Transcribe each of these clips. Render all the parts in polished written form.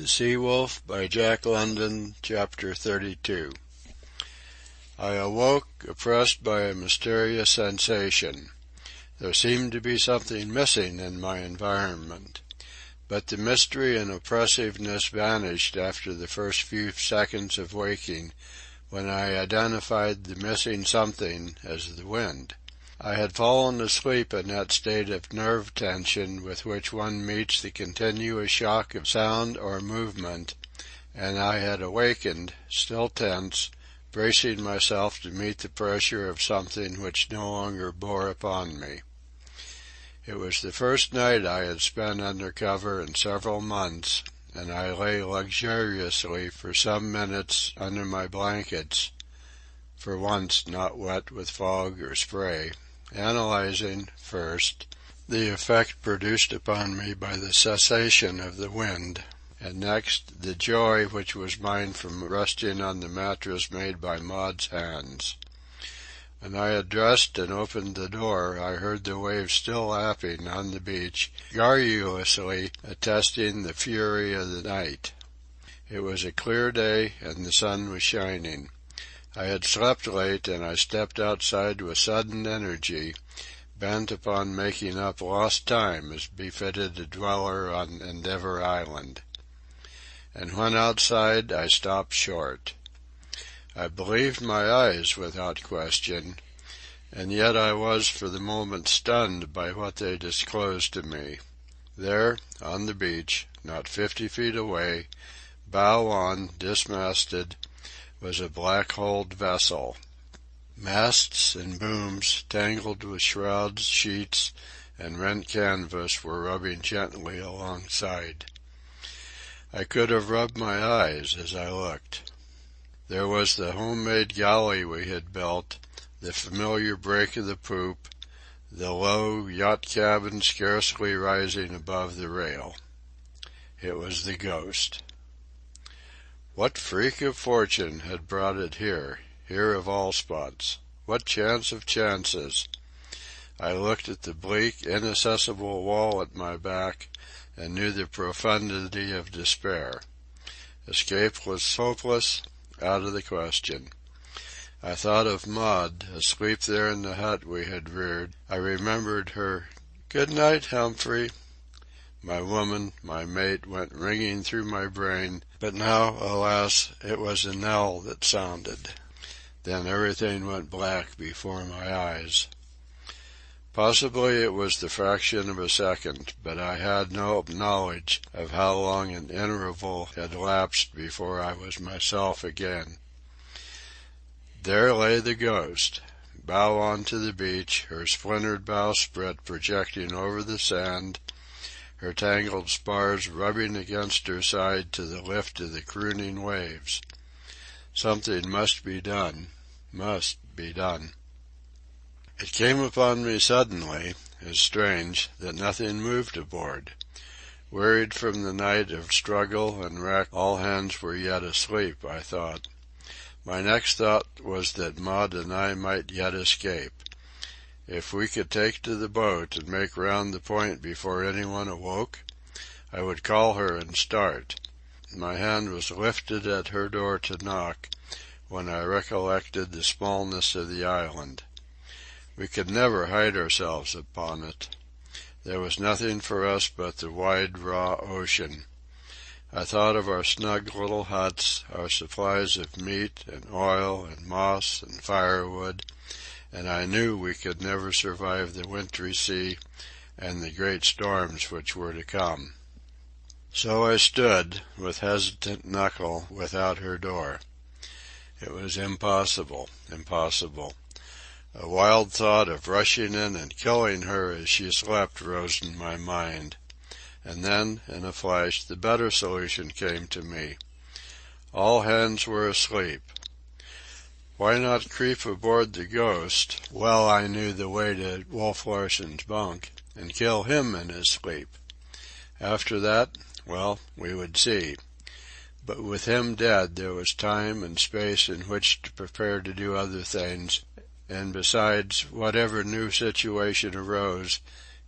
The Sea-Wolf by Jack London, Chapter 32. I awoke, oppressed by a mysterious sensation. There seemed to be something missing in my environment. But the mystery and oppressiveness vanished after the first few seconds of waking, when I identified the missing something as the wind. I had fallen asleep in that state of nerve tension with which one meets the continuous shock of sound or movement, and I had awakened, still tense, bracing myself to meet the pressure of something which no longer bore upon me. It was the first night I had spent under cover in several months, and I lay luxuriously for some minutes under my blankets, for once not wet with fog or spray, analyzing, first, the effect produced upon me by the cessation of the wind, and next, the joy which was mine from resting on the mattress made by Maud's hands. When I had dressed and opened the door, I heard the waves still lapping on the beach, garrulously attesting the fury of the night. It was a clear day, and the sun was shining. I had slept late, and I stepped outside with sudden energy, bent upon making up lost time as befitted a dweller on Endeavour Island. And when outside, I stopped short. I believed my eyes without question, and yet I was for the moment stunned by what they disclosed to me. There, on the beach, not 50 feet away, bow on, dismasted, was a black-hulled vessel. Masts and booms, tangled with shrouds, sheets, and rent canvas, were rubbing gently alongside. I could have rubbed my eyes as I looked. There was the homemade galley we had built, the familiar break of the poop, the low yacht cabin scarcely rising above the rail. It was the Ghost. What freak of fortune had brought it here of all spots? What chance of chances? I looked at the bleak, inaccessible wall at my back, and knew the profundity of despair. Escape was hopeless, out of the question. I thought of Maud, asleep there in the hut we had reared. I remembered her "Good night, Humphrey." My woman, my mate, went ringing through my brain, but now, alas, it was a knell that sounded. Then everything went black before my eyes. Possibly it was the fraction of a second, but I had no knowledge of how long an interval had lapsed before I was myself again. There lay the Ghost, bow on to the beach, her splintered bowsprit projecting over the sand, her tangled spars rubbing against her side to the lift of the crooning waves. Something must be done. It came upon me suddenly, as strange, that nothing moved aboard. Wearied from the night of struggle and wreck, all hands were yet asleep, I thought. My next thought was that Maud and I might yet escape. If we could take to the boat and make round the point before anyone awoke, I would call her and start. My hand was lifted at her door to knock, when I recollected the smallness of the island. We could never hide ourselves upon it. There was nothing for us but the wide, raw ocean. I thought of our snug little huts, our supplies of meat and oil and moss and firewood, and I knew we could never survive the wintry sea and the great storms which were to come. So I stood, with hesitant knuckle, without her door. It was impossible. A wild thought of rushing in and killing her as she slept rose in my mind. And then, in a flash, the better solution came to me. All hands were asleep. Why not creep aboard the Ghost, well I knew the way to Wolf Larsen's bunk, and kill him in his sleep? After that, well, we would see. But with him dead, there was time and space in which to prepare to do other things, and besides, whatever new situation arose,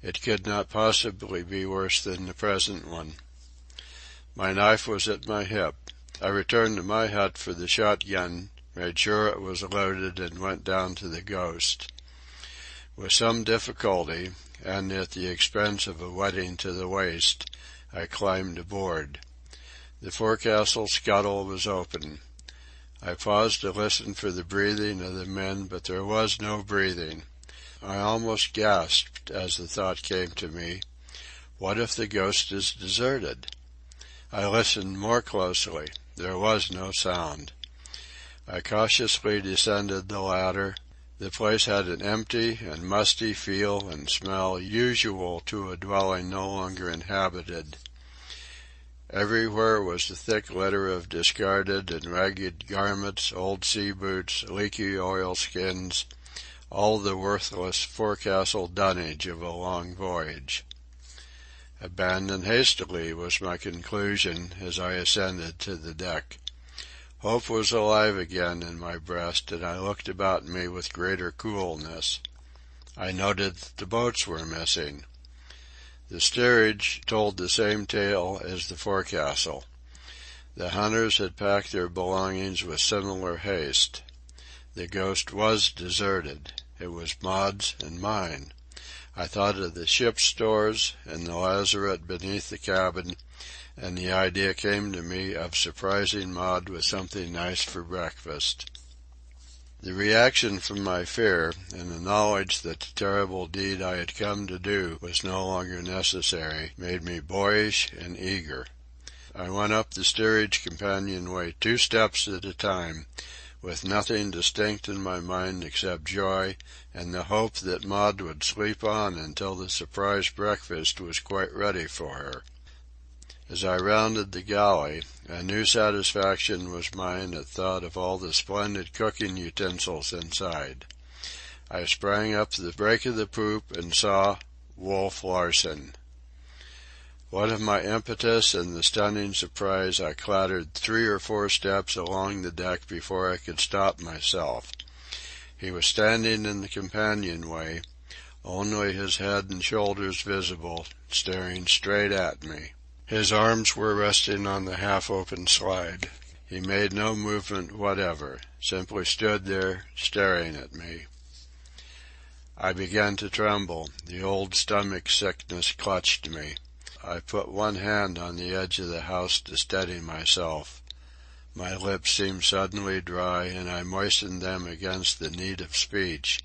it could not possibly be worse than the present one. My knife was at my hip. I returned to my hut for the shotgun, made sure it was loaded, and went down to the Ghost. With some difficulty, and at the expense of a wetting to the waist, I climbed aboard. The forecastle scuttle was open. I paused to listen for the breathing of the men, but there was no breathing. I almost gasped as the thought came to me, what if the Ghost is deserted? I listened more closely. There was no sound. I cautiously descended the ladder. The place had an empty and musty feel and smell usual to a dwelling no longer inhabited. Everywhere was a thick litter of discarded and ragged garments, old sea boots, leaky oilskins, all the worthless forecastle dunnage of a long voyage. Abandoned hastily was my conclusion as I ascended to the deck. Hope was alive again in my breast, and I looked about me with greater coolness. I noted that the boats were missing. The steerage told the same tale as the forecastle. The hunters had packed their belongings with similar haste. The Ghost was deserted. It was Maud's and mine. I thought of the ship's stores and the lazaret beneath the cabin, and the idea came to me of surprising Maud with something nice for breakfast. The reaction from my fear, and the knowledge that the terrible deed I had come to do was no longer necessary, made me boyish and eager. I went up the steerage companionway 2 steps at a time, with nothing distinct in my mind except joy and the hope that Maud would sleep on until the surprise breakfast was quite ready for her. As I rounded the galley, a new satisfaction was mine at thought of all the splendid cooking utensils inside. I sprang up the break of the poop and saw Wolf Larsen. What of my impetus and the stunning surprise, I clattered 3 or 4 steps along the deck before I could stop myself. He was standing in the companionway, only his head and shoulders visible, staring straight at me. His arms were resting on the half-open slide. He made no movement whatever, simply stood there, staring at me. I began to tremble. The old stomach sickness clutched me. I put one hand on the edge of the house to steady myself. My lips seemed suddenly dry, and I moistened them against the need of speech.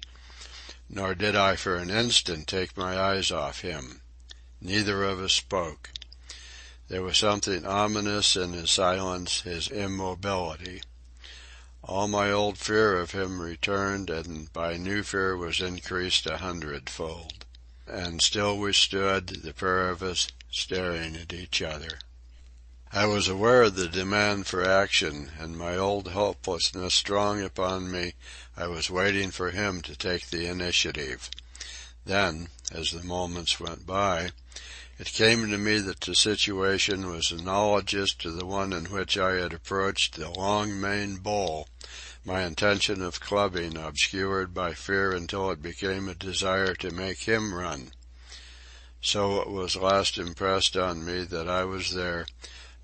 Nor did I for an instant take my eyes off him. Neither of us spoke. There was something ominous in his silence, his immobility. All my old fear of him returned, and by new fear was increased 100-fold. And still we stood, the pair of us, staring at each other. I was aware of the demand for action, and my old helplessness strong upon me, I was waiting for him to take the initiative. Then, as the moments went by, it came to me that the situation was analogous to the one in which I had approached the long-maned bull, my intention of clubbing obscured by fear until it became a desire to make him run. So it was last impressed on me that I was there,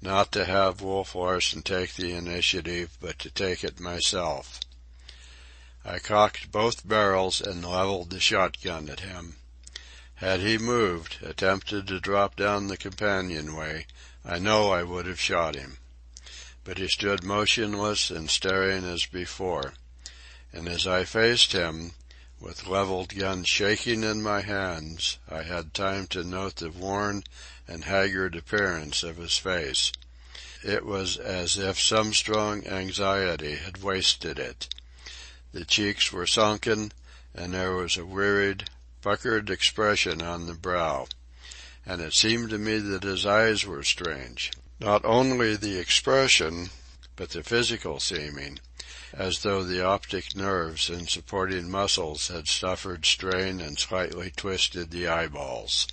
not to have Wolf Larsen take the initiative, but to take it myself. I cocked both barrels and leveled the shotgun at him. Had he moved, attempted to drop down the companionway, I know I would have shot him. But he stood motionless and staring as before, and as I faced him, with leveled gun shaking in my hands, I had time to note the worn and haggard appearance of his face. It was as if some strong anxiety had wasted it. The cheeks were sunken, and there was a wearied, puckered expression on the brow, and it seemed to me that his eyes were strange. Not only the expression, but the physical seeming, as though the optic nerves and supporting muscles had suffered strain and slightly twisted the eyeballs.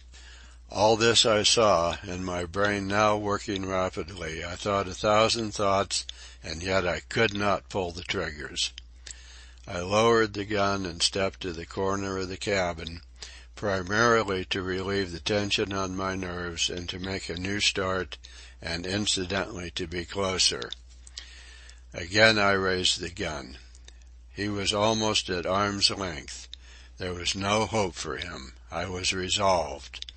All this I saw, and my brain now working rapidly. I thought 1,000 thoughts, and yet I could not pull the triggers. I lowered the gun and stepped to the corner of the cabin, primarily to relieve the tension on my nerves and to make a new start and incidentally to be closer. Again I raised the gun. He was almost at arm's length. There was no hope for him. I was resolved.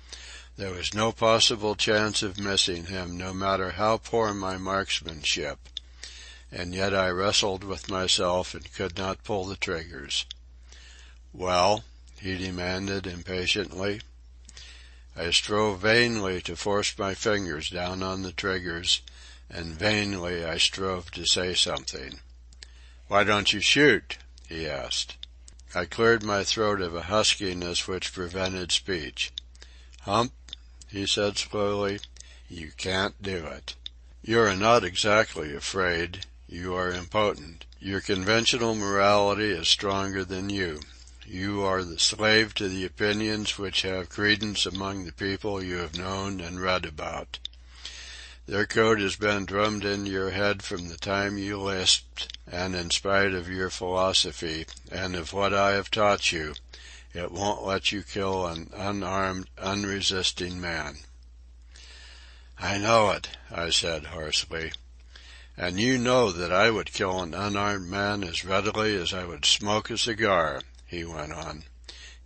There was no possible chance of missing him, no matter how poor my marksmanship. And yet I wrestled with myself and could not pull the triggers. "Well?" he demanded impatiently. I strove vainly to force my fingers down on the triggers, and vainly I strove to say something. "Why don't you shoot?" he asked. I cleared my throat of a huskiness which prevented speech. "Hump," he said slowly, "you can't do it. You are not exactly afraid. You are impotent. Your conventional morality is stronger than you. You are the slave to the opinions which have credence among the people you have known and read about. Their code has been drummed into your head from the time you lisped, and in spite of your philosophy, and of what I have taught you, it won't let you kill an unarmed, unresisting man." "I know it," I said hoarsely. "And you know that I would kill an unarmed man as readily as I would smoke a cigar," he went on.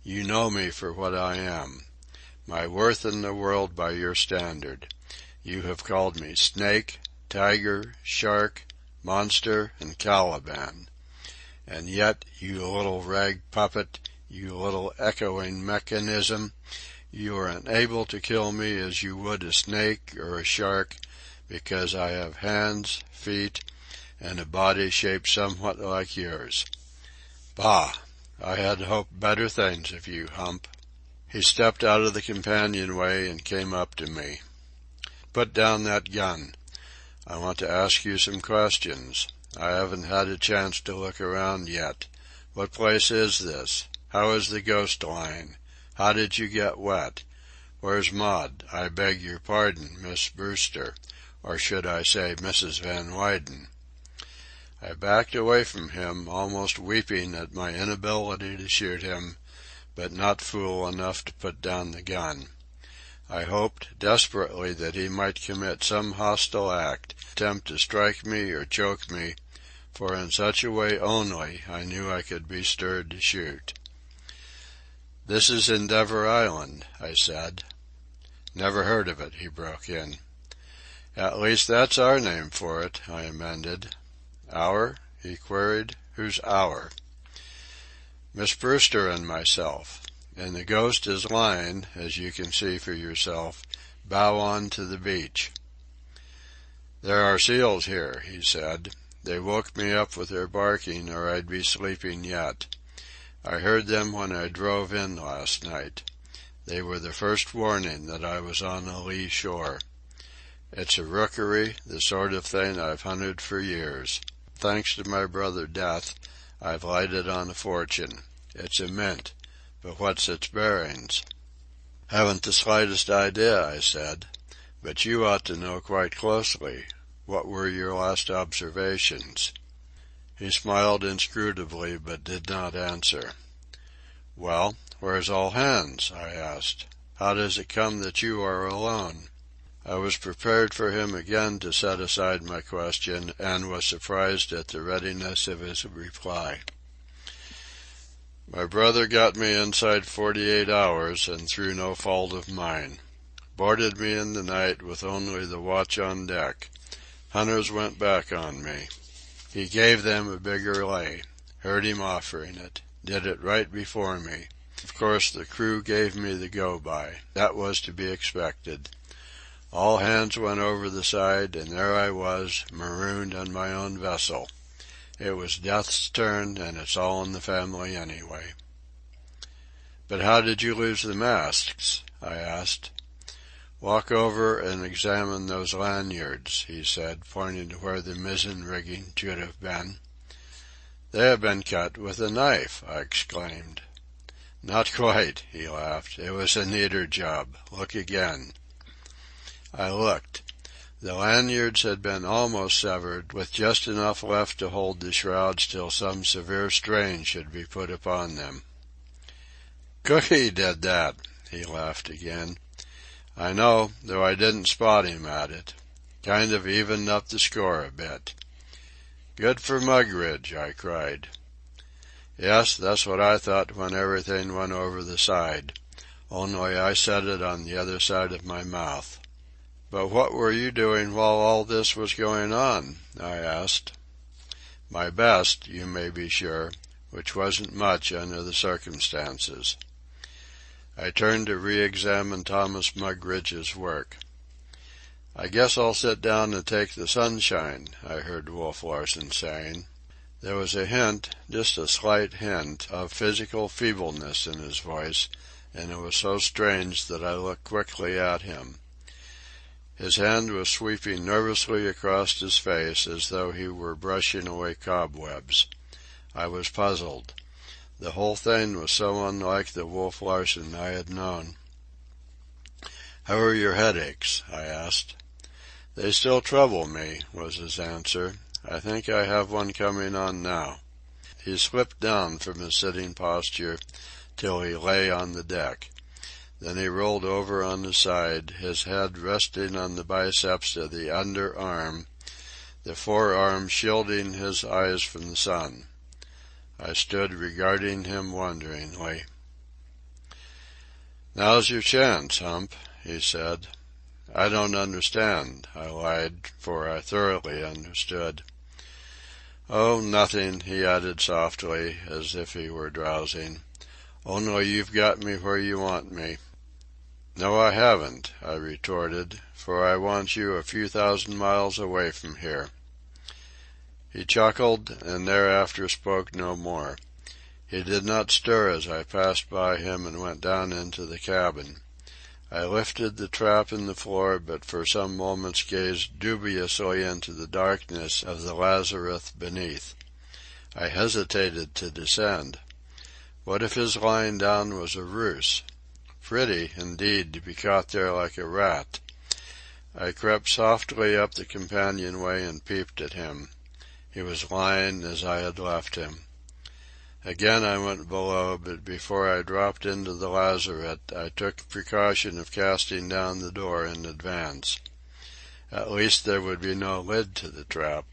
"You know me for what I am. My worth in the world by your standard. You have called me snake, tiger, shark, monster, and Caliban. And yet, you little rag puppet, you little echoing mechanism, you are unable to kill me as you would a snake or a shark, because I have hands, feet, and a body shaped somewhat like yours. Bah! I had hoped better things of you, Hump." He stepped out of the companionway and came up to me. "Put down that gun. I want to ask you some questions. I haven't had a chance to look around yet. What place is this? How is the Ghost line? How did you get wet? Where's Maud? I beg your pardon, Miss Brewster, or should I say Mrs. Van Weyden?" I backed away from him, almost weeping at my inability to shoot him, but not fool enough to put down the gun. I hoped desperately that he might commit some hostile act, attempt to strike me or choke me, for in such a way only I knew I could be stirred to shoot. "This is Endeavour Island," I said. "Never heard of it," he broke in. "At least that's our name for it," I amended. "Our?" he queried. "Who's our?" "Miss Brewster and myself. And the Ghost is lying, as you can see for yourself, bow on to the beach." "There are seals here," he said. "They woke me up with their barking, or I'd be sleeping yet. I heard them when I drove in last night. They were the first warning that I was on a lee shore. It's a rookery, the sort of thing I've hunted for years. Thanks to my brother Death, I've lighted on a fortune. It's a mint. But what's its bearings?" "Haven't the slightest idea," I said. "But you ought to know quite closely. What were your last observations?" He smiled inscrutably, but did not answer. "Well, where's all hands?" I asked. "How does it come that you are alone?" I was prepared for him again to set aside my question, and was surprised at the readiness of his reply. "My brother got me inside 48 hours, and through no fault of mine. Boarded me in the night with only the watch on deck. Hunters went back on me. He gave them a bigger lay. Heard him offering it. Did it right before me. Of course the crew gave me the go-by. That was to be expected. All hands went over the side, and there I was, marooned on my own vessel. It was Death's turn, and it's all in the family anyway." "But how did you lose the masts?" I asked. "Walk over and examine those lanyards," he said, pointing to where the mizzen rigging should have been. "They have been cut with a knife," I exclaimed. "Not quite," he laughed. "It was a neater job. Look again." I looked. The lanyards had been almost severed, with just enough left to hold the shrouds till some severe strain should be put upon them. Cookie did that, he laughed again. I know, though I didn't spot him at it. Kind of evened up the score a bit. Good for Mugridge, I cried. Yes, that's what I thought when everything went over the side. Only I said it on the other side of my mouth. But what were you doing while all this was going on? I asked. My best, you may be sure, which wasn't much under the circumstances. I turned to re-examine Thomas Mugridge's work. I guess I'll sit down and take the sunshine, I heard Wolf Larsen saying. There was a hint, just a slight hint, of physical feebleness in his voice, and it was so strange that I looked quickly at him. His hand was sweeping nervously across his face as though he were brushing away cobwebs. I was puzzled. The whole thing was so unlike the Wolf Larsen I had known. "How are your headaches?" I asked. "They still trouble me," was his answer. "I think I have one coming on now." He slipped down from his sitting posture till he lay on the deck. Then he rolled over on his side, his head resting on the biceps of the underarm, the forearm shielding his eyes from the sun. I stood regarding him wonderingly. "Now's your chance, Hump," he said. "I don't understand," I lied, for I thoroughly understood. "Oh, nothing," he added softly, as if he were drowsing. "Only you've got me where you want me." "No, I haven't," I retorted, "for I want you a few thousand miles away from here." He chuckled, and thereafter spoke no more. He did not stir as I passed by him and went down into the cabin. I lifted the trap in the floor, but for some moments gazed dubiously into the darkness of the lazarette beneath. I hesitated to descend. What if his lying down was a ruse? Pretty, indeed, to be caught there like a rat. I crept softly up the companionway and peeped at him. He was lying as I had left him. Again I went below, but before I dropped into the lazarette I took precaution of casting down the door in advance. At least there would be no lid to the trap.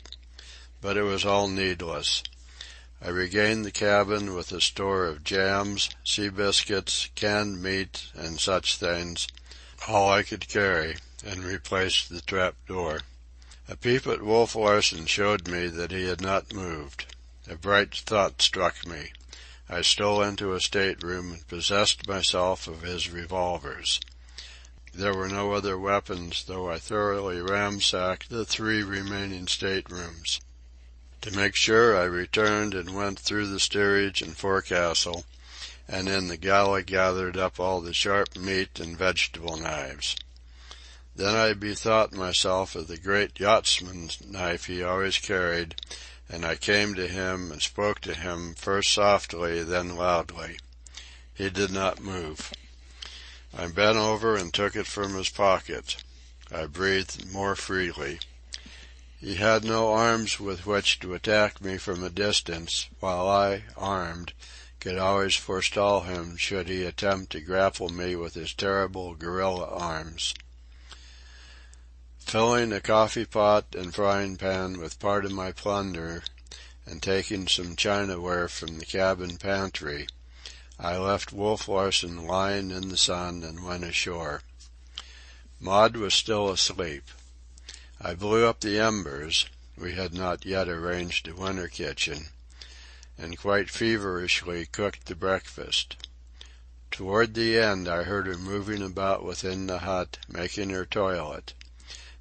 But it was all needless. I regained the cabin with a store of jams, sea biscuits, canned meat, and such things, all I could carry, and replaced the trap door. A peep at Wolf Larsen showed me that he had not moved. A bright thought struck me. I stole into a stateroom and possessed myself of his revolvers. There were no other weapons, though I thoroughly ransacked the 3 remaining staterooms. To make sure, I returned and went through the steerage and forecastle, and in the galley gathered up all the sharp meat and vegetable knives. Then I bethought myself of the great yachtsman's knife he always carried, and I came to him and spoke to him, first softly, then loudly. He did not move. I bent over and took it from his pocket. I breathed more freely. He had no arms with which to attack me from a distance, while I, armed, could always forestall him should he attempt to grapple me with his terrible gorilla arms. Filling a coffee-pot and frying-pan with part of my plunder, and taking some chinaware from the cabin pantry, I left Wolf Larsen lying in the sun and went ashore. Maud was still asleep. I blew up the embers (we had not yet arranged a winter kitchen), and quite feverishly cooked the breakfast. Toward the end I heard her moving about within the hut, making her toilet.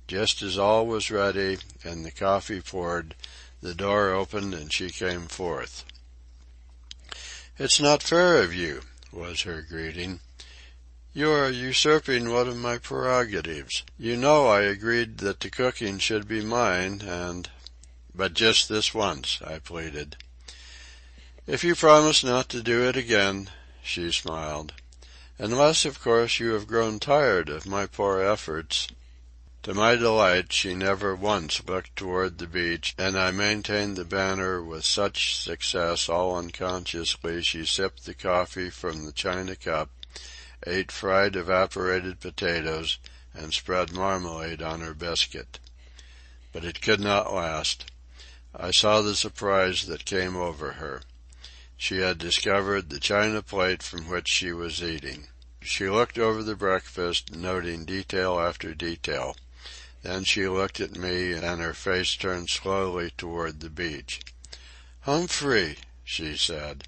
Just as all was ready, and the coffee poured, the door opened and she came forth. "It's not fair of you," was her greeting. "You are usurping one of my prerogatives. You know I agreed that the cooking should be mine, and—" "But just this once," I pleaded. "If you promise not to do it again," she smiled. "Unless, of course, you have grown tired of my poor efforts." To my delight, she never once looked toward the beach, and I maintained the banter with such success all unconsciously she sipped the coffee from the china cup, ate fried evaporated potatoes, and spread marmalade on her biscuit. But it could not last. I saw the surprise that came over her. She had discovered the china plate from which she was eating. She looked over the breakfast, noting detail after detail. Then she looked at me, and her face turned slowly toward the beach. "Humphrey," she said.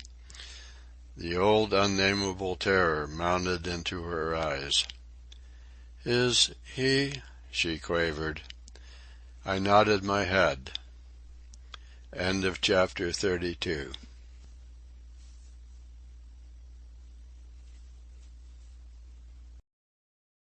The old unnameable terror mounted into her eyes. "Is he?" she quavered. I nodded my head. End of chapter 32.